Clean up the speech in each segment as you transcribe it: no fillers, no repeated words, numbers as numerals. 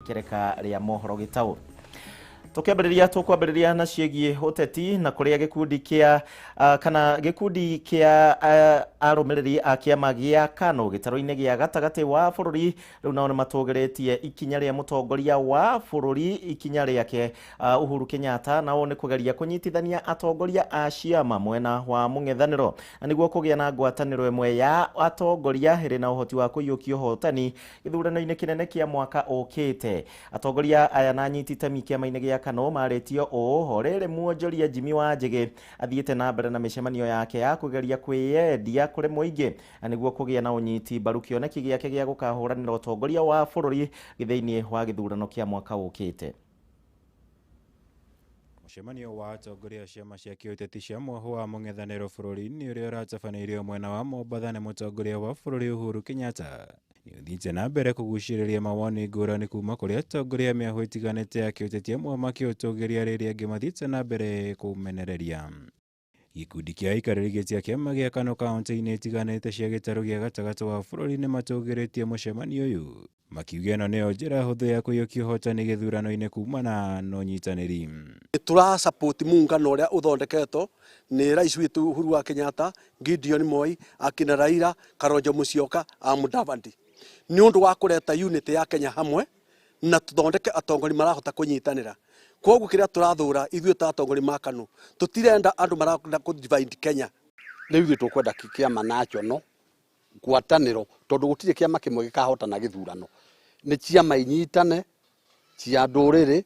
ikereka ria Mohoro gitau. Tukwambĩrĩria na ciĩgiĩ ũteti na kũrĩa gĩkundi kĩa kana gĩkundi kĩa arũmĩrĩri a kĩama gĩa KANũ gĩtarũ-inĩ gĩa gatagatĩ wa bũrũri rĩu nao nĩmatũgĩrĩtie ikinya rĩa mũtongoria wa bũrũri ikinya rĩake Uhuru Kenyatta nao nĩ kũgeria kũnyitithania atongoria a ciama mwena wa mũng'ethanĩro nĩguo kũgĩa na ngwatanĩro ĩmwe ya atongoria ĩrĩ na ũhoti wa kũiyũkia ũhotani gĩthurano-inĩ kĩnene kĩa mwaka ũkĩte. Atongoria aya na anyiti itemi kĩama-inĩ gĩa KANũ marĩtio ũũ rĩrĩ muonjoria Jimmy Wanjigi athiĩte na mbere na mĩcemanio yake ya kũgeria kwĩyendia kũrĩ mũingĩ nĩguo kũgĩa na ũnyiti mbaru kĩoneki gĩake gĩa gũkahũranĩra ũtongoria wa bũrũri thĩinĩ wa gĩthurano kĩa mwaka ũkĩte. Mũcemanio wa atongoria ciama cia kĩũteti cia mwahũ wa mũng'ethanĩro bũrũri-inĩ ũrĩa ũratabanĩirio mwena wa Mombatha nĩ mũtongoria wa bũrũri Uhuru Kenyatta nĩũthiĩte na mbere kũgucĩrĩria mawoni ngũrani kuma kũrĩ atongoria mĩahũ ĩtiganĩte ya kĩũteti amwe makĩũtũgĩria rĩrĩa angĩ mathiĩte na mbere kũmenereria. Gĩkundi kĩa aikarĩri gĩtĩ a kĩama gĩa KANũ kaũntĩ-inĩ itiganĩte cia gĩtarũ gĩa gatagatĩ wa bũrũri nĩmatũgĩrĩtie mũcemanio ũyũ makiuga ĩno nĩyo njĩra hũthũ ya kũiyũkia ũhotani gĩthurano-inĩ kumana na ũnyitanĩri. Tura support muungano ũrĩa ũthondeketwo nĩ rais witũ Uhuru wa Kenyatta, Gideon Moi, akina Raila, Kalonzo Musyoka, Mudavadi. Nĩ ũndũ wa kũreta unity ya Kenya hamwe na tũthondeke atongoria marahota kũnyitanĩra. Koguo kĩrĩa tũrathũra ithuĩ ta atongoria ma KANũ tũtirenda andũ marenda kũ-divide Kenya. Rĩu ithuĩ tũkwenda kĩama national ngwatanĩro tondũ gũtirĩ kĩama kĩmwe gĩkahotana gĩthurano. Nĩ ciama inyitane cia ndũrĩrĩ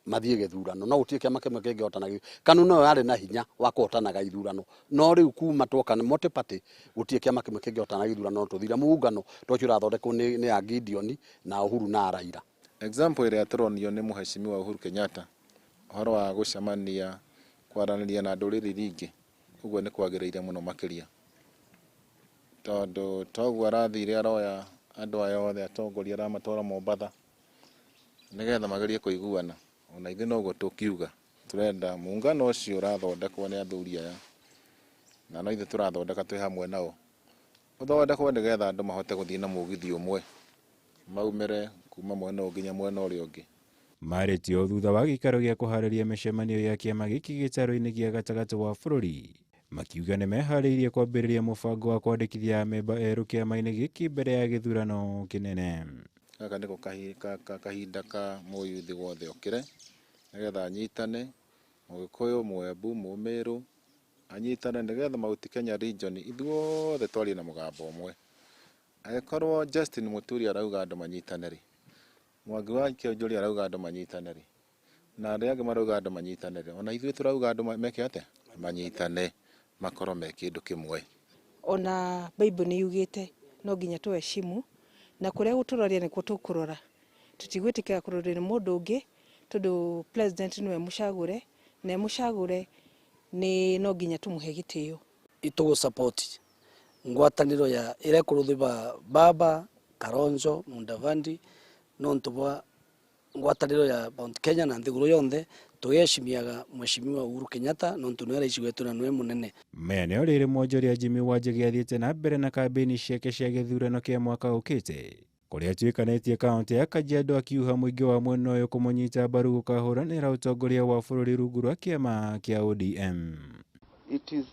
mathiĩ gĩthurano. No gũtirĩ kĩama kĩmwe kĩngĩhotana gĩthurano. KANũ no yarĩ na hinya wa kũhotanaga gĩthurano. No rĩu kuma twoka nĩ multi-party gũtirĩ kĩama kĩmwe kĩngĩhotana gĩthurano tũthira muungano tũcio ũrathondekwo nĩ ya Gideon na Uhuru na Raila. Example ĩrĩa tũronio nĩ Mheshimiwa Uhuru Kenyatta ũhoro wa gũcemania kwaranĩria na ndũrĩrĩ nyingĩ ũguo nĩ kwagĩrĩire mũno makĩria tondũ toguo arathire aroya andũ aya othe atongoria aramatwara Mombatha nĩgetha magerie kũiguana. Ona ithuĩ noguo tũkiuga tũrenda muungano ũcio ũrathondekwo nĩ athuri aya na no ithuĩ tũrathondeka twĩ hamwe nao ũthondekwo nĩgetha andũ mahote gũthiĩ na mũgithi ũmwe maumĩre kuma mwena nginya mwena ũrĩa ũngĩ. Marĩtio thutha wa gĩikaro gĩa kũharĩria mĩcemanio ya kĩama gĩkĩ gĩtarũ-inĩ gĩa gatagatĩ wa bũrũri makiuga nĩ meharĩirie kwambĩrĩria mũbango wa kwandĩkithia amemba erũ kĩama-inĩ gĩkĩ mbere ya gĩthurano kĩnene. Gaka nĩko kahinda ka mũyuthi wothe ũkĩre nĩgetha anyitane Mũgĩkũyũ, Mũembu, Mũmĩrũ anyitane nĩgetha Mount Kenya region ithuothe twarie na mũgambo ũmwe. Agĩkorwo Justin Mũturi arauga andũ manyitanĩri, Mwangi wa Kĩonjũri arauga andũ manyitanĩri na arĩa angĩ marauga andũ manyitanĩri, ona ithuĩ tũrauga andũ meke atĩa manyitane makorwo me kĩndũ kĩmwe. Ona Bible nĩ yugĩte no nginya tũheshimu na kũrĩa gũtũroria nĩkuo tũkũrora. Tũtigwĩtĩkĩra kũrorera mũndũ ũngĩ tondũ president nĩwe mũcagũre na mũcagũre nĩ no nginya tũmũhe gĩtĩo. Itũgũ support ngwatanĩro ya ĩrĩa kũrũthĩba Baba, Kalonzo, Mudavadi no ntũbwa ngwatanĩro ya Mount Kenya na nthigũrũ yonthe tũgĩcimiaga Mheshimiwa Uhuru Kenyatta no ntũnera icigo wetu na nĩwe mũnene. Mene rĩrĩ mwonjoria Jimmy Wanjigi athiĩte na mbere na kambĩini ciake cia gĩthurano kĩa mwaka ũkĩte kũrĩa tuĩkanĩtie kaunti ya Kajiado akiuga mũingĩ wa mwena ũyũ kũmũnyita mbaru gũkahũranĩra ũtongoria wa bũrũri rungu rwa kĩama kĩa ODM. It is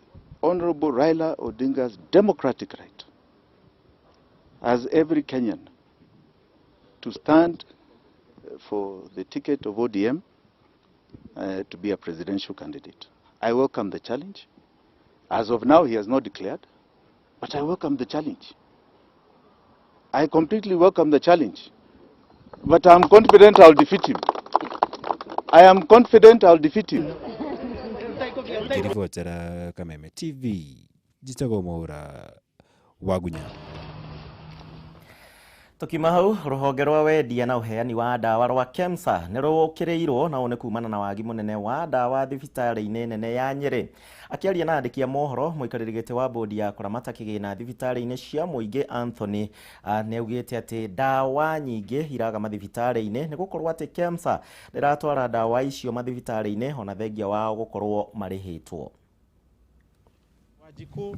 Honorable Raila Odinga's democratic right as every Kenyan to stand for the ticket of ODM to be a presidential candidate. I welcome the challenge. As of now, he has not declared, but I welcome the challenge. I completely welcome the challenge, but I'm confident I'll defeat him. I am confident I'll defeat him. Kiribotera Kameme TV, Gichimu Mohoro, Wagunya. Tukima hau rũhonge rwa wendia na ũheani wa ndawa rwa KEMSA nĩ rũkĩrĩirwo na one kumana na wagi mũnene wa ndawa thibitarĩ-inĩ nene ya Nyeri. Akĩaria na andĩki a mohoro mũikarĩri gĩtĩ wa bodi ya kũramata kĩgĩna thibitarĩ-inĩ cia mũingĩ Anthony nĩaugĩte atĩ ndawa nyingĩ iraga mathibitarĩ-inĩ nĩ gũkorwo atĩ KEMSA ndĩratwara ndawa icio mathibitarĩ-inĩ ona thengia wao gũkorwo marĩhĩtwo. Wajikũ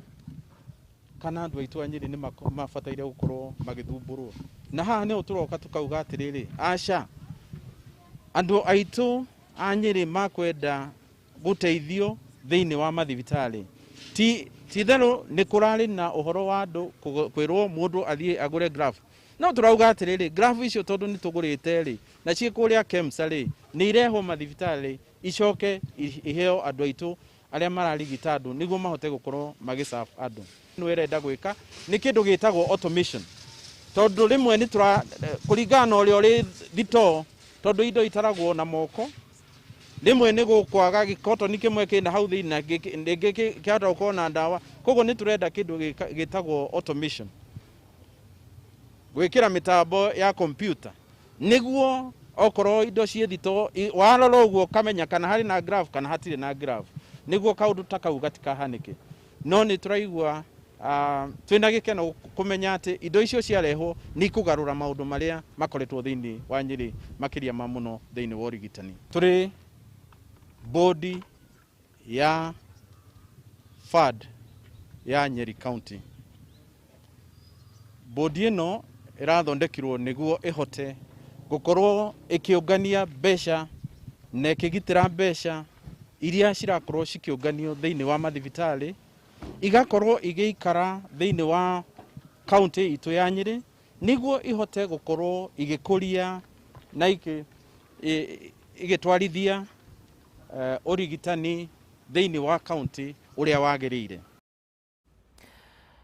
kana andu aitu anyiri ni mabataire gukorwo magithumburwo na haha ne uturoka tukauga atiriri aca andu aitu anyiri makwenda guteithio thiini wa mathibitari ti thero ni kurari na uhoro wa andu kwirwo mundu athie agure graph no turauga atiriri graph icio tondu ni tugurite ri na cie kuria KEMSA ri ni ireho mathibitari icoke iheo andu aitu aria mararigita andu niguo mahote gukorwo magisafu andu no irenda gwika ni kindu gitagwo automation tondu rimwe ni kuringana uria uri thito tondu indo itaragwo na moko rimwe ni gukwaga gikotoni kimwe kina hau thini na ngi kiahota gukorwo na ndawa koguo ni turenda kindu gitagwo automation gwikira mitambo ya computer niguo okorwo indo cie thito warora uguo kamenya kana hari na graph kana hatire na graph niguo kaundu takau gatikahanike no ni turaigua twina gikeno kumenya ati indo icio ciarehwo ni kugarura maundu maria makoretwo thiini wa Nyeri makiria ma muno thiini wa urigitani turi body ya FAD ya Nyeri County body ino irathondekirwo niguo ihote gukorwo ikiungania mbeca na ikigitira mbeca iria cirakorwo cikiunganio thiini wa mathibitari igakorwo igiikara thiini wa county itu ya Nyeri niguo ihote gukorwo igikuria na igitwarithia urigitani thiini wa county uria wagirire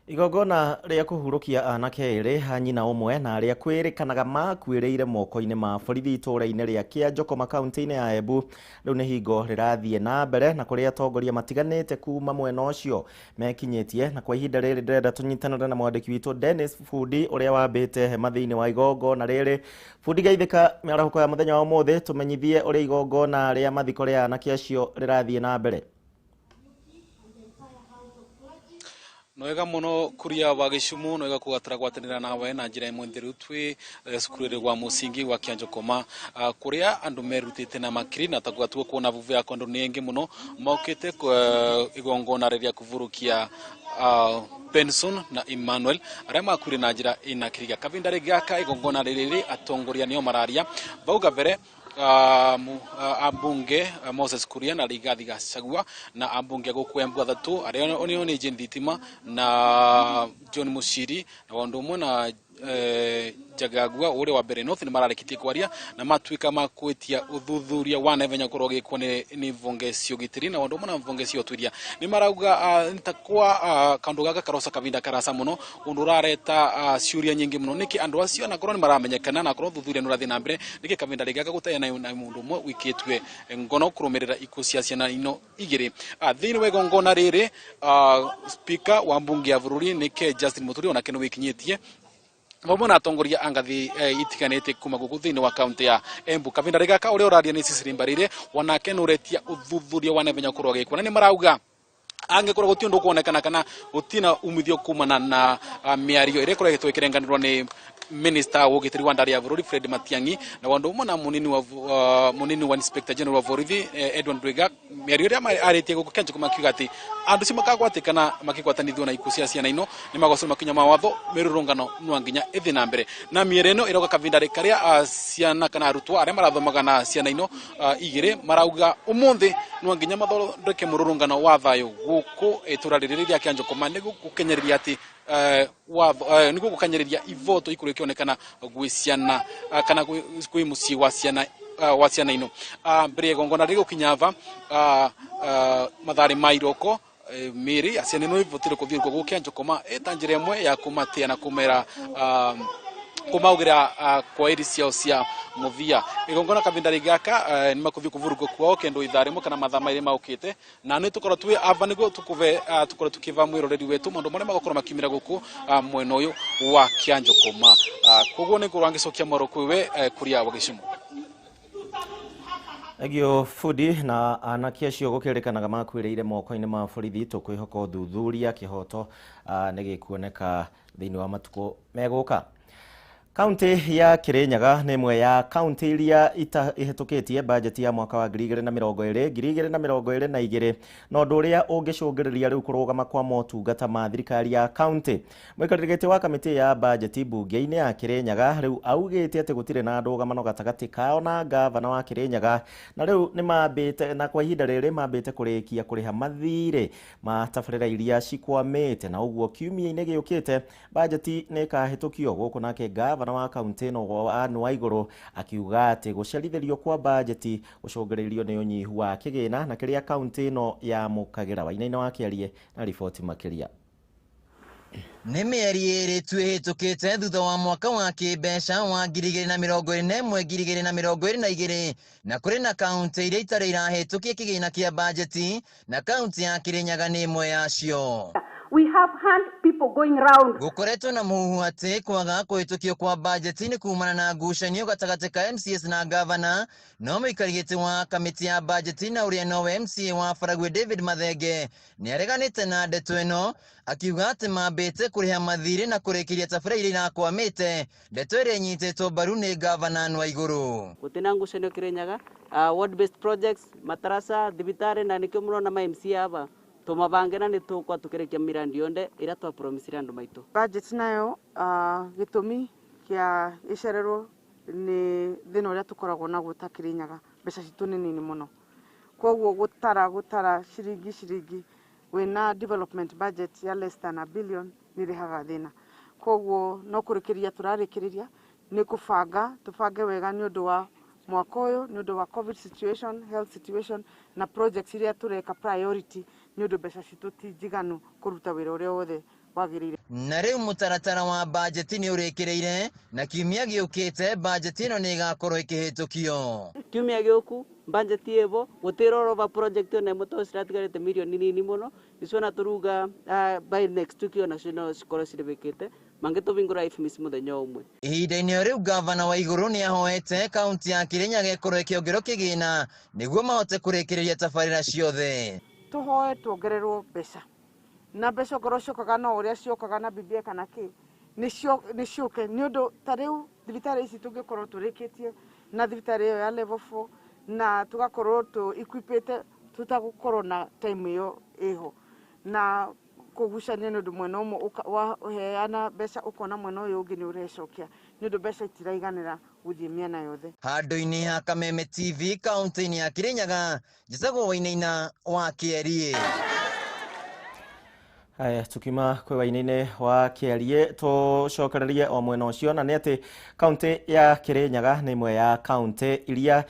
igongona ria kuhurukia anake eri hanyina umwe na aria kwirikanaga makwiriire moko-ini ma borithi itura-ini ria Kianjokoma kaunti-ini ya Embu riu ni hingo rirathie na mbere na kuria atongoria matiganite kuma mwena ucio mekinyitie na kwa ihinda riri ndirenda tunyitanire na mwandiki witu Dennis Fudi uria wambite mathiini wa igongona riri Fudi geithika miarahuko ya muthenya wa umuthi tumenyithie uria igongona ria mathiko ria anake acio rirathie na mbere. Noega muno Kuria wa Gichimu noega kugatara gwatanira nawe na njira imwe ntheru twi cukuru wa musingi wa Kianjokoma kuria andu merutite na makiri na tagwatwo kuona vuvu ya kondo nengi muno maukite igongona riria kuvurukia Benson na Emmanuel aria makuri na njira ina kiriga kavindari gaka igongona riri atongoria nio mararia bauga vere ambunge Moses Kuria na Rigathi Gachagua na ambunge gukwembu athatu aria onio ni Jenditima na John Mushiri na wandu mwe na Jagagua uri wa mbere North ni mararikitie kwaria na matuika makwetia uthuthuria wa nevenya kurogikwo ni vongesio gitiri na wandu mwe na vongesio twiria ni marauga ntakwa kandu gaka karosa kavinda karasa muno undu rareta ciuria nyingi muno niki andu acio na korwo ni maramenyekana na korwo thuthuria nurathi na mbere niki kavinda rigaka gutayana na mundu mwe wikitwe ngono kurumirira ikucia ciana ino igiri thiini wa igongona riri speaker wa mbunge ya bururi niki Justin Muturi ona keno wikinyitie Vamwe na atongoria angathi itiganite kuma guku thiini wa kaunti ya Embu kavinda rigaka uria uraria ni Sisirimbarire wanake nuretia uthuthuria wa nevenya kurogikwo na ni marauga angekorwo guti undu kuonekana kana gutina umithio kumana na miario ire kuregitwo ikirenganirwo ni Minister wa ugitiri wa ndari ya bururi Fred Matiang'i na wandu umwe na munini wa Inspector General wa borithi Edward Ndwiga miario ria aritie guku Kianjokoma kiuga ati andu cimakagwatikana makigwatanithio na ikucia ciana ino ni magocoma makinya mawatho mirurungano no nginya ithi na mbere na miere ino iroka kavindari karia ciana kana arutwo aria marathomaga na ciana ino igire marauga umuthi no nginya mathondeke mururungano wa thayo guku itura riri ria Kianjokoma ni gukenyeriria ati niguo gukanyiriria ivoto ikurikionekana gwiciana kana gwi mucii wa ciana ino mbere igongona riri gukinyava mathari mairoko miri ciana ino ivotire kuthirwo guku Kianjokoma etanjira imwe ya kumatia na kumera kumaugira kwa iri ciao cia muthia igongona kavindari gaka ni makuthi kuvurugo kwao kendo itharimo kana mathama ire maukite na ni tukora twi ava niguo tukora tukiva mwiroreri wetu mundu mone magokora makimira guku mwena uyu wa Kianjokoma koguo ni kurangicokia moro kwiwe Kuria wa Gichimu Agio Fudi na anake acio gukirikanaga makwiriire moko-ini ma borithi tukwihoka uthuthuria kihoto ni gikuoneka thiini wa matuko meguka Kaunti ya Kirinyaga nĩ ĩmwe ya kaunti iria ihĩtũkĩtie bajeti ya mwaka wa 2020-2022 na ũndũ ũrĩa ũngĩcũngĩrĩria rĩu kũrũgama kwa motungata ma thirikari ya kaunti. Mũikarĩri gĩtĩ wa kamĩtĩ ya bajeti mbunge-inĩ ya Kirinyaga rĩu augĩte atĩ gũtirĩ na ndũgamano gatagatĩ kao na ngavana wa Kirinyaga, na rĩu nĩ mambĩte na kwa ihinda rĩrĩ mambĩte kũrĩkia kũrĩha mathirĩ ma tabarĩra iria cikwamĩte, na ũguo kiumia-inĩ gĩũkĩte bajeti nĩ ĩkahĩtũkio gũkũ nake ngavana wa kaunti no Anne Waigũrũ akiuga atĩ gũcerithĩrio kwa bajeti gũcũngĩrĩirio nĩ ũnyihu wa kĩgĩna na kĩrĩa kaunti ĩno yamũkagĩra. Wainaina Wakĩarie na riboti makĩria. Nĩ mĩeri ĩrĩ tu ĩhĩtũkĩte thutha wa mwaka wa kĩmbeca wa 2021-2022 na kũrĩ na kaunti iria itarĩ irahĩtũkia kĩgĩna kĩa bajeti na kaunti ya Kirinyaga nĩ ĩmwe yacio. We have had people going round. Gũkoretwo na mũhuhu atĩ kwaga kũhĩtũkio kwa bajeti nĩ kumana na ngucanio gatagatĩ ka MCS na ngavana, no mũikarĩri gĩtĩ wa kamĩtĩ ya bajeti na ũrĩa nowe MCA wa Baragwe David Mathenge nĩ areganĩte na ndeto ĩno, akiuga atĩ mambĩte kũrĩha mathirĩ na kũrĩkĩria tabarĩra iria irakwamĩte, ndeto ĩrĩa ĩnyitĩtwo mbaru nĩ ngavana Anne Waigũrũ. Gũtirĩ na ngucanio Kirinyaga, ward based projects, matarasa, thibitarĩ na nĩkĩo mũrona ma MCA aba tumabangĩra nĩ tũkwa tũkĩrĩkia mirandi yonde ĩrĩa twapromisire andũ maitũ. Budget nayo gĩtũmi kĩa icererwo nĩ thĩna ũrĩa tũkoragwo naguo ta Kirinyaga, mbeca citũ nĩ nini mũno, koguo gũtara ciringi wĩna development budget ya less than a billion nĩ rĩhaga thĩna, koguo no kũrĩkĩria tũrarĩkĩrĩria nĩ tũbange wega nĩ ũndũ wa mwaka ũyũ, nĩ ũndũ wa covid situation, health situation na projects iria tũreka priority nĩ ũndũ mbeca citũ ti njiganu kũruta wĩra ũrĩa wothe wagĩrĩire. Na rĩu mũtaratara wa bajeti nĩ ũrĩkĩrĩire na kiumia gĩũkĩte bajeti ĩno nĩ ĩgakorwo ĩkĩhĩtũkio. Kiumia gĩũku bajeti ĩbo gũtirorova project ĩyo na mũto ciratigarĩte mirioni nini mũno, icio na tũruga by next week yo nacio cikorwo cirĩbĩkĩte mangĩtũbingũra ifimisi mũthenya ũmwe. Ihinda-inĩ rĩu ngavana Waigũrũ nĩ ahoete kaunti ya Kirinyaga ĩkorwo ĩkĩongererwo kĩgĩna nĩguo mahote kũrĩkĩrĩria tabarĩra ciothe. Tũhoe tuongererwo mbeca na mbeca okorwo ciokaga no ũrĩa ciokaga na BBI kana kĩ nĩ ciũke, nĩ ũndũ ta rĩu thibitarĩ ici tũngĩkorwo tũrĩkĩtie na thibitarĩ ĩyo ya level 4 na tũgakorwo tũ-equipĩte tutagũkorwo na time ĩyo ĩho na kũgucania nĩ ũndũ mwena ũmwe waheana mbeca ũkona mwena ũyũ ũngĩ nĩ ũrecokia, nĩ ũndũ mbeca itiraiganĩra gũthiĩ mĩena yothe. Handũ-inĩ ha Kameme TV kaunti-inĩ ya Kirinyaga, njĩtagwo Wainaina Wakĩarie. Haya, tukima kwĩ Wainaina Wakĩarie tũcokererie o mwena ũcio, na nĩ atĩ kaunti ya Kirinyaga nĩ ĩmwe ya kaunti iria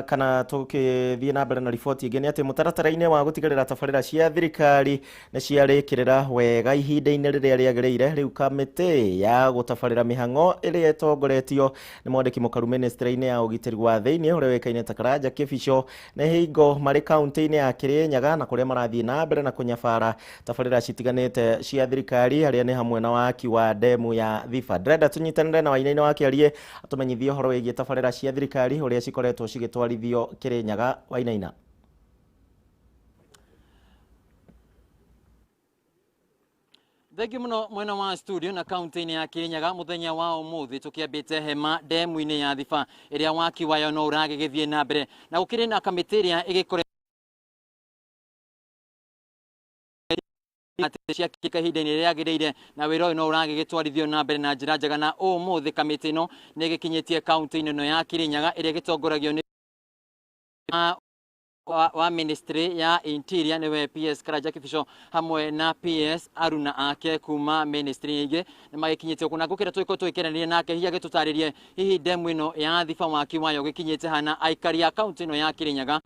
kana tũkĩthiĩ na mbere na riboti ĩngĩ nĩ atĩ mũtaratara-inĩ wa gũtigĩrĩra tabarĩra cia thirikari nĩ ciarĩkĩrĩra wega ihinda-inĩ rĩrĩa rĩagĩrĩire. Rĩu kamĩtĩ ya gũtabarĩra mĩhang'o ĩrĩa ĩtongoretio nĩ mwandĩki mũkaru ministry-inĩ ya ũgitĩri wa thĩinĩ ũrĩa wĩkaine ta Karanja Kĩbico nĩ hingo marĩ kaunti-inĩ ya Kirinyaga na kũrĩa marathiĩ na mbere na kũnyabara tabarĩra citiganĩte cia thirikari harĩa nĩ hamwe na waki wa ndemu ya Thiba. Ndĩrenda tũnyitanĩre na Wainaina Wakĩarie atũmenyithie ũhoro wĩgiĩ tabarĩra cia thirikari ũrĩa cikoretwo cigĩtwarithio Kirinyaga. Wainaina. Thengi mũno mwena wa studio na kaunti-inĩ ya Kirinyaga mũthenya wa ũmũthĩ tũkĩambĩte hema ndemu-inĩ ya Thiba ĩrĩa waki wayo no ũragĩgĩthiĩ na mbere na gũkĩrĩ na kamĩtĩ ĩrĩa ĩgĩkoretwo ciakĩka ihinda-inĩ rĩrĩa rĩagĩrĩire na wĩra ũyũ no ũragĩgĩtwarithio na mbere na njĩra njega, na ũmũthĩ kamĩtĩ ĩno nĩ ĩgĩkinyĩtie kaunti-inĩ ĩno ya Kirinyaga ĩrĩa ĩgĩtongoragio nĩ wa ministry ya interior nĩwe PS Karanja Kĩbico hamwe na PS aruna ake kuma ministry ingĩ nĩ magĩkinyĩte gũkũ, na ngũkĩra tũgĩkorwo tũgĩkenanĩria nake hihi agĩtũtarĩrie hihi ndemu ĩno ya Thiba waki wayo gĩkinyĩte hana aikari a kaunti ĩno ya Kirinyaga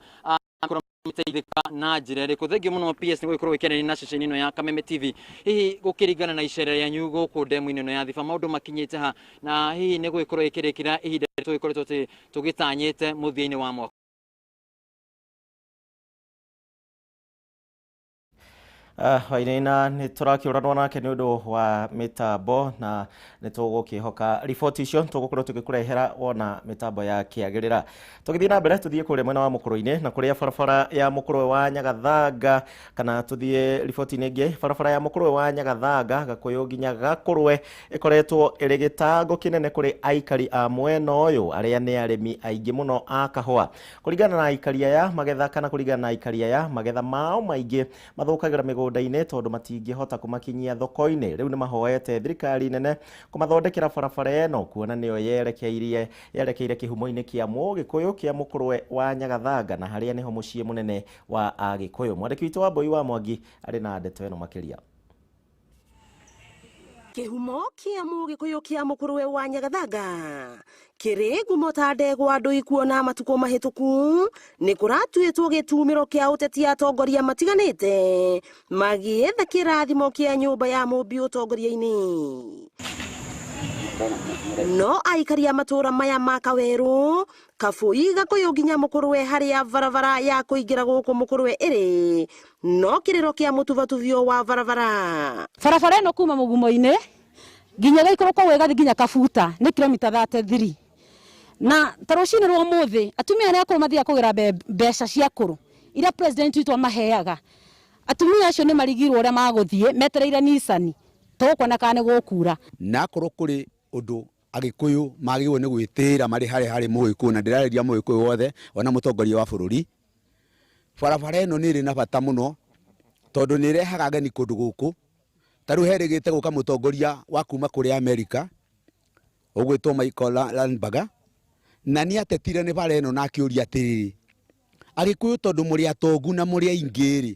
teithĩka na njĩra ĩrĩkũ. Thengiũ mũno PS nĩ gũgĩkorwo gĩkenanĩria na ceceni ĩno ya Kameme TV. Hihi gũkĩringana na icera rĩanyu gũkũ ndemu-inĩ ĩno ya Thiba maũndũ makinyĩte ha na hihi nĩ gũgĩkorwo gĩkĩrĩkĩra ihinda tũgĩkoretwo tũgĩtanyĩte mũthia-inĩ wa mwaka. Wainaina nĩ tũrakiũranwo nake nĩ ũndũ wa mĩtambo na nĩ tũgũkĩhoka riboti icio tũgũkorwo tũgĩkũrehera wona mĩtambo yakĩagĩrĩra. Tũgĩthiĩ na mbere tũthiĩ kũrĩa mwena wa mũkũrũ-inĩ na kũrĩa barabara ya mũkũrwe wa Nyagathanga kana tũthiĩ riboti-inĩ ĩngĩ barabara ya mũkũrwe wa Nyagathanga Gakũyũ nginya Gakũrwe ĩkoretwo ĩrĩ gĩtango kĩnene kũrĩ aikari a mwena ũyũ arĩa nĩ arĩmi aingĩ mũno a kahũa. Kũringana na aikari aya magetha kana kũringana na aikari aya magetha mao maingĩ mathũkagĩra mĩgũnda-inĩ tondũ matingĩhota kũmakinyia thoko-inĩ. Rĩu nĩ mahoete thirikari nene kũmathondekera barabara ĩno kuona nĩyo yerekeire kĩhumo-inĩ kĩa Mũgĩkũyũ kĩa mũkũrwe wa Nyagathanga na harĩa nĩho mũciĩ mũnene wa Agĩkũyũ. Mwandĩki witũ wa Mbũi wa Mwangi arĩ na ndeto ĩno makĩria. Kĩhumo kĩa Mũgĩkũyũ kĩa mũkũrwe wa Nyagathanga kĩrĩ ngumo ta ndegwa andũ ikuona matukũ mahĩtũku nĩ kũratuĩtwo gĩtumĩro kĩa ũteti atongoria matiganĩte magĩetha kĩrathimo kĩa nyũmba ya mũmbi ũtongoria-inĩ. No aikari a matũra maya ma Kawerũ, Kabũi, Gakũyũ nginya mũkũrwe harĩa barabara ya kũingĩra gũkũ mũkũrwe ĩrĩ no kĩrĩro kĩa mũtubatubio wa barabara. Barabara ĩno kuma mũgumo-inĩ nginya Gĩikũrũko wega nginya Kabuta nĩ kilomita 33. Na tarũcinĩ rwa mũthĩ atumia arĩa akũrũ mathiaga kũgĩra mbeca cia akũrũ iria president witũ amaheaga. Atumia acio nĩ marigirwo ũrĩa magũthiĩ metereire Nissan tũkuona kana nĩ gũkura. Na korwo kũrĩ ũndũ Agĩkũyũ magĩrĩirwo nĩ gwĩtĩĩra marĩ harĩ Mũgĩkũyũ na ndĩrarĩria Mũgĩkũyũ wothe ona mũtongoria wa bũrũri. Barabara ĩno nĩ ĩrĩ na bata mũno tondũ nĩ ĩrehaga ageni kũndũ gũkũ. Ta rĩu herĩgĩte gũka mũtongoria wa kuma kũrĩ Amerika ũgwĩtwo Michael Landberger na nĩ atetire nĩ bara ĩno na akĩũria atĩrĩrĩ, Agĩkũyũ tondũ mũrĩ atongu na mũrĩ aingĩ-rĩ,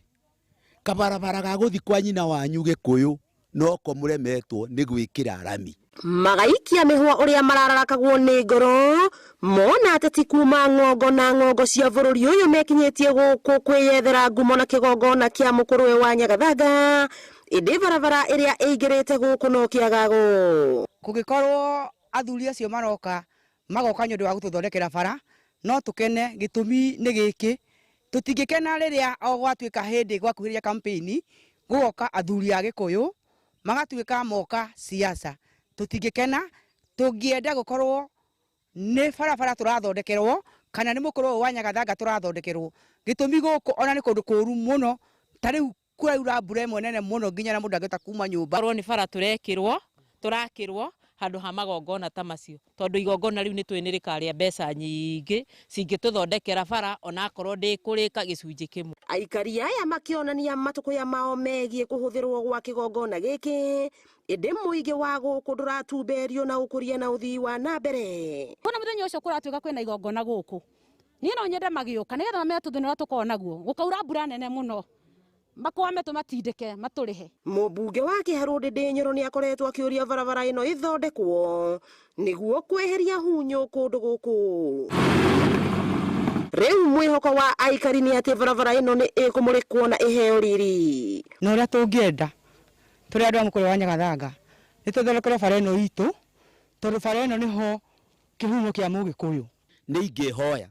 kabarabara ga gũthi kwa nyina wanyu Gĩkũyũ noko mũremetwo nĩ gwĩkĩra rami. Magaikia mĩhwa ũrĩa mararakagwo nĩ ngoro mona ateti kuma ng'ongo na ng'ongo cia bũrũri ũyũ mekinyĩtie gũkũ kwĩyethera ngumo na kĩgongona kĩa mũkũrwe wa Nyagathanga ĩndĩ barabara ĩrĩa ĩingĩrĩte gũkũ no kĩagago. Kũngĩkorwo athuri acio magoka nĩ ũndũ wa gũtũthondekera bara no tũkene gĩtũmi nĩ gĩkĩ. Tũtingĩkena rĩrĩa o gwatuĩka hĩndĩ gwakuhĩrĩria campaign gũgoka athuri a Gĩkũyũ magatuĩka moka siasa. Tũtingĩkena, tũngĩenda gũkorwo nĩ barabara tũrathondekerwo kana nĩ mũkũrwe wa Nyagathanga tũrathondekerwo. Gĩtũmi gũkũ ona nĩ kũndũ kũũru mũno, ta rĩu kũraura mbura ĩmwe nene mũno nginya na mũndũ angĩhota kuma nyũmba. Korwo nĩ bara tũrakĩrwo handũ ha magongona ta macio tondũ igongona rĩu nĩ twĩ nĩ rĩkarĩa mbeca nyingĩ cingĩtũthondekera bara ona akorwo ndĩkũrĩka gĩcunjĩ kĩmwe. Aikari aya makĩonania matũkũya mao megiĩ kũhũthĩrwo gwa kĩgongona gĩkĩ ĩndĩ mũingĩ wa gũkũ ndũratumberio na ũkũria na ũthii wa na mbere. Kuna mũthenya ũcio kũratuĩka kwĩna igongona gũkũ niĩ no nyende magĩũka nĩgetha mamenye tũthĩna ũrĩa tũkoragwo naguo gũkaura mbura nene mũno makwame tũmatindĩke matũrĩhe. Mũmbunge wa Kĩharũ Ndĩndĩ Nyoro nĩ akoretwo akĩũria barabara ĩno ĩthondekwo nĩguo kweheria hunyo kũndũ gũkũ. Rĩu mwĩhoko wa aikari nĩ atĩ barabara ĩno nĩ ĩkũmũrĩkwo na ĩheo riri. Na ũrĩa tũngĩenda tũrĩ andũ a mũkũrwe wa Nyagathanga nĩ tũthondekerwo bara ĩno itũ tondũ bara ĩno nĩho kĩhumo kĩa Mũgĩkũyũ. Nĩ ingĩhoya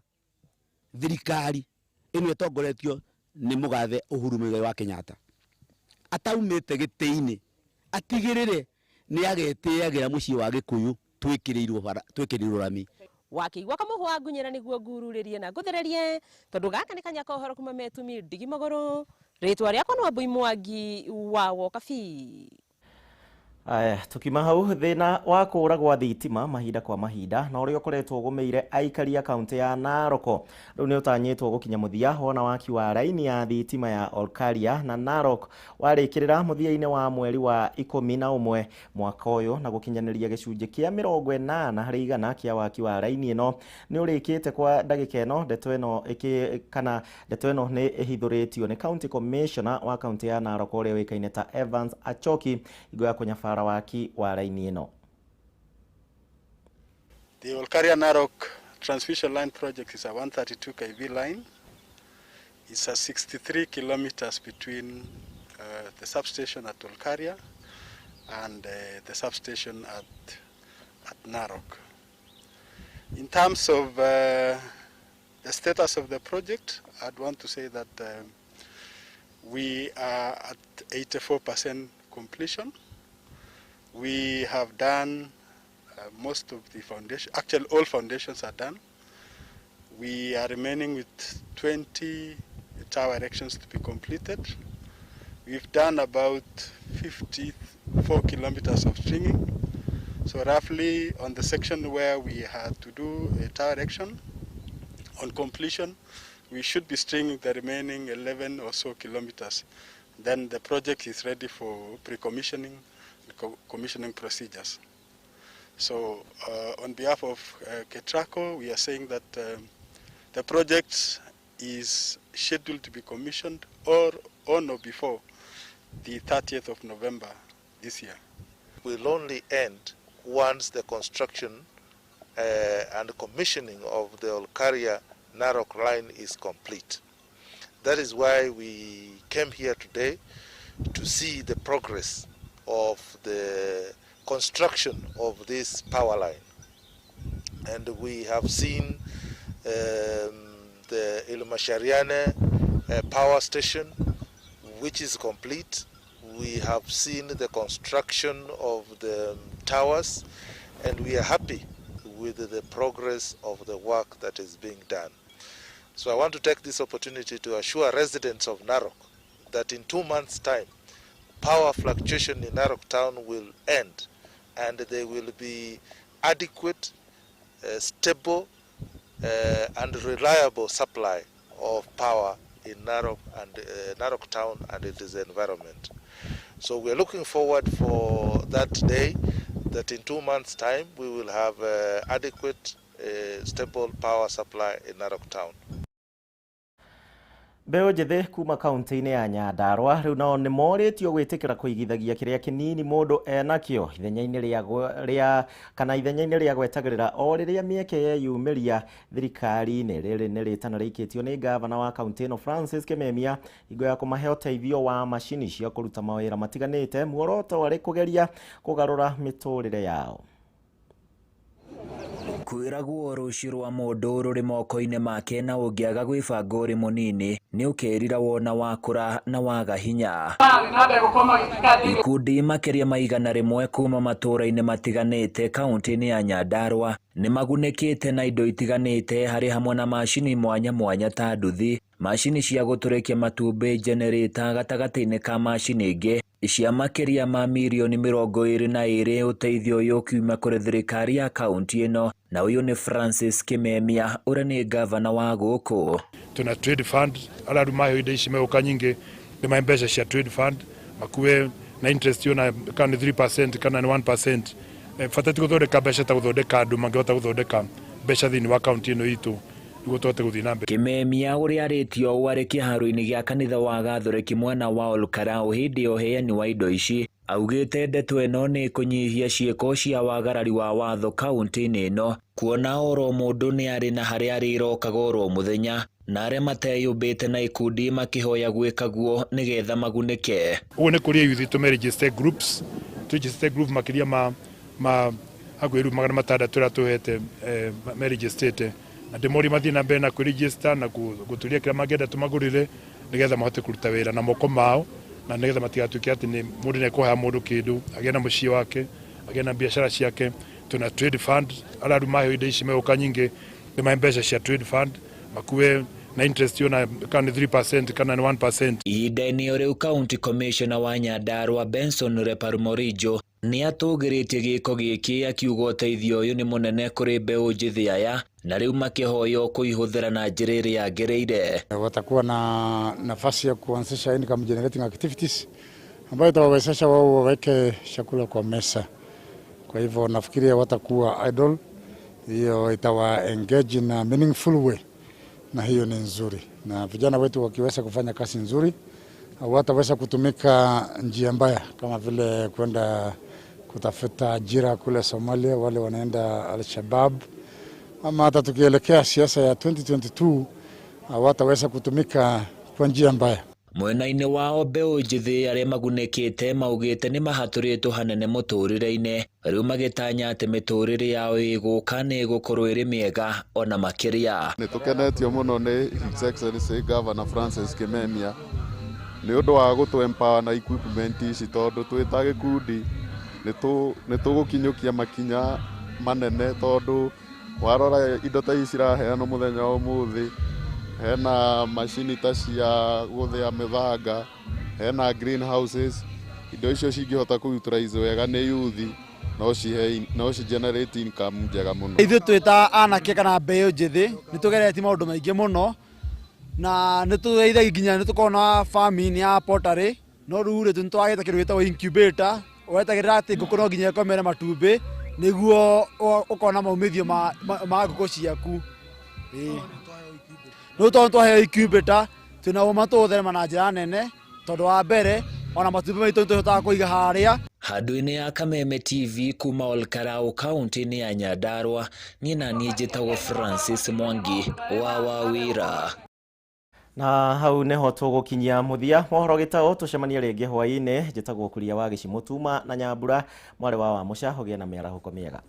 thirikari ĩno ĩtongoretio nĩ mũgathe Uhuru Mũigai wa Kenyatta ataumĩte gĩtĩ-inĩ atigĩrĩre nĩ agetĩagĩra mũciĩ wa Gĩkũyũ twĩkĩrĩirwo rami. Wakĩigua kamũhwa ngunyĩra nĩguo ngururĩrie na ngũthererie tondũ gaka nĩ kanya kohoro kuma metumi ndigi Mohoro. Rĩtwa rĩakwa nĩ Mbũi Mwangi wa Wokabi. Tukima hau thĩna wa kũra gwa thitima mahinda kwa mahinda na ũrĩa ũkoretwo ũgũmĩire aikari a kaunti ya Narok. Rĩu nĩ ũtanyĩtwo gũkinya mũthia wona waki wa raini ya thitima ya Olkaria na Narok warĩkĩrĩra mũthia-inĩ wa mweri wa 11 mwaka ũyũ na gũkinyanĩria gĩcunjĩ kĩa 80 harĩ igana kĩa waki wa raini ĩno nĩ ũrĩkĩte kwa ndagĩka ĩno. Ndeto ĩno nĩ ĩhithũrĩtio nĩ County Commissioner wa kaunti ya Narok ũrĩa wĩkaine ta Evans Achoki igũ ya kũnyabara waki wa raini ĩno. The Olkaria Narok transmission line project is a 132 kV line. It's a 63 kilometers between the substation at Olkaria and the substation at Narok. In terms of the status of the project, I'd want to say that We are at 84% completion. We have done most of the foundation. Actually, all foundations are done. We are remaining with 20 tower erections to be completed. We've done about 54 kilometers of stringing. So roughly on the section where we had to do a tower erection, on completion, we should be stringing the remaining 11 or so kilometers. Then the project is ready for pre-commissioning, commissioning procedures. So on behalf of Ketraco, we are saying that the project is scheduled to be commissioned on or before the 30th of November this year. Will only end once the construction and commissioning of the Olkaria Narok line is complete. That is why we came here today to see the progress of the construction of this power line. And we have seen the Ilmashariane power station, which is complete. We have seen the construction of the towers, and we are happy with the progress of the work that is being done. So I want to take this opportunity to assure residents of Narok that in 2 months' time, power fluctuation in Narok town will end, and there will be adequate, stable, and reliable supply of power in Narok and Narok town and its environment. So we're looking forward for that day, that in 2 months' time we will have adequate, stable power supply in Narok town. Mbeo njĩthĩ kuma kaunti-inĩ ya Nyandarua rĩu nao nĩ morĩtio gwĩtĩkĩra kũigithagia kĩrĩa kĩnini mũndũ enakĩo ithenya-inĩ rĩa gwetagĩrĩra o rĩrĩa mĩeke yeyumĩria thirikari-inĩ. Rĩrĩ nĩ rĩtana rĩikĩtio nĩ gavana wa kaunti ĩno Francis Kameme hingo ya kũmahe ũteithio wa macini cia kũruta mawĩra matiganĩte, muoroto arĩ kũgeria kũgarũra mĩtũrĩre yao. Kwĩragwo rũciũ rwa mũndũ rũrĩ moko-inĩ make na ũngĩaga gwĩbanga ũrĩ mũnini nĩ ũkerira wona wakũra na waga hinya. Ikundi makĩria ma 100 kuma matũũra-inĩ matiganĩte kaunti-inĩ ya Nyandarua nĩ magunĩkĩte na indo itiganĩte harĩ hamwe na macini mwanya mwanya ta nduthi, macini cia gũtũrĩkia matumbĩ, generator gatagatĩ-inĩ ka macini ingĩ cia makĩria ma milioni 22 ũteithio ũyũ kiuma kũrĩ thirikari ya kaunti ĩno, na ũyũ nĩ Francis Kameme ũrĩa nĩ gavana wa gũkũ. Tuna trade fund alaru mayo ide ici meuka nyingi nĩ mbeca cia trade fund makuwe na interest yona kana 3% kana 1%. Fatati gũthondeka mbeca ta gũthondeka andũ mangĩhota gũthondeka mbeca thĩinĩ wa kaunti ĩno itũ. Kameme ũrĩa arĩtio warĩ kĩharo-inĩ gĩa kanitha wa Gathoreki mwena wa Olkarau hĩndĩ ya ũheani wa indo ici, augĩte ndeto ĩno nĩ kũnyihia ciĩko cia wagarari wa watho kaunti-inĩ ĩno, kuona oro mũndũ nĩ arĩ na harĩa arĩrokaga oro mũthenya, na arĩa mateyũmbĩte na ikundi makĩhoya gwĩka guo nĩgetha magunĩke. Ũguo nĩ kũrĩa youth tũmeregister groups, tũregister group makĩria ma hakuhĩ rĩu 600 tũrĩa tũhete meregistete. Andũ mori mathĩ na mbere na kũregister na gũturia kĩrĩa mangĩenda tũmagũrĩre nĩgetha mahote kũruta wĩra na moko mao, na nĩgetha matigatuĩke atĩ nĩ mũndũ nĩ ekũheaga mũndũ kĩndũ agĩe na mũciĩ wake, agĩe na biacara ciake. Tuna trade fund alaru mayo ide ici meuka nyingi nĩ mbeca cia trade fund makuwe na interest yona kana 3% kana 1%. Ihinda-inĩ rĩu county commissioner wa Nyandarua Benson Reparumorijo nĩ atũgĩrĩtie gĩko gĩkĩ akiuga ũteithio ũyũ nĩ mũnene kũrĩ mbeũ njĩthĩ aya, na rĩu makĩhoywo kũihũthĩra na njĩra ĩrĩa yagĩrĩire. Watakuwa na nafasi ya kuanzisha income generating activities ambayo itawawezesha wao waweke chakula kwa mesa. Kwa hivyo nafikiria watakuwa idle, hiyo itawa engage in a meaningful way, na hiyo ni nzuri. Na vijana wetu wakiweza kufanya kazi nzuri, wataweza kutumika njia mbaya kama vile kwenda kutafuta ajira kule Somalia, wale wanaenda Al-Shabaab, ama hata tukielekea siasa ya 2022 wataweza kutumika kwa njia mbaya. Mwena-inĩ wao mbeũ njĩthĩ arĩa magunĩkĩte maugĩte nĩ mahatũrĩtwo hanene mũtũrĩre-inĩ, rĩu magĩtanya atĩ mĩtũrĩre yao ĩgũka nĩ ĩgũkorwo ĩrĩ mĩega ona makĩria. Nĩ tũkenetio mũno nĩ His Excellency Governor Francis Kameme nĩ ũndũ wa gũtũ empower na equipment ici, tondũ twĩ ta gĩkundi nĩ tũgũkinyũkia makinya manene, tondũ warora indo ta ici ciraheanwo mũthenya wa ũmũthĩ, hena macini ta cia gũthĩa mĩthanga, hena greenhouses, indo icio cingĩhota kũutilize wega nĩ youth, no ci generate income njega mũno. Ithuĩ twĩ ta anake kana mbeũ njĩthĩ nĩ tũgeretie maũndũ maingĩ mũno, na nĩ tũgeithagia nginya nĩ tũkoragwo na farming ya pottery, no rĩu rĩ nĩ twagĩte kĩndũ gĩtagwo incubator, wetagĩrĩra atĩ ngũkũ no nginya ĩkomere matumbĩ nĩguo ũkona maumithio ma ngũkũ ciaku. Rĩu tondũ twaheo incubator twĩna ũma tũgũtherema na njĩra nene, tondũ wa mbere ona matumbĩ maitũ nĩtũhotaga kũiga harĩa. Handũ-inĩ ya Kameme TV kuma Olkarau kaunti-inĩ ya Nyandarua, niĩ na niĩ njĩtagwo Francis Mwangi wa Wawira. Na hau neho tũgũkinyia mũthia mohoro gĩtao, tũcemanie rĩngĩ hwaĩ-inĩ. Njĩtagwo Kuria wa Gichimu tuma na Nyambura mwarĩ wa Wamuca, ũgĩe na mĩarahũko mĩega.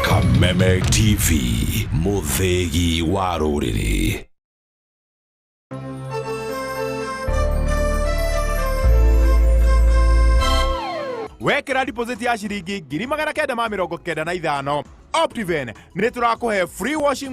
Kameme TV, mũthĩgi wa rũrĩrĩ. Wekera deposit ya ciringi 995 Optiven nĩ tũrakũhe free washing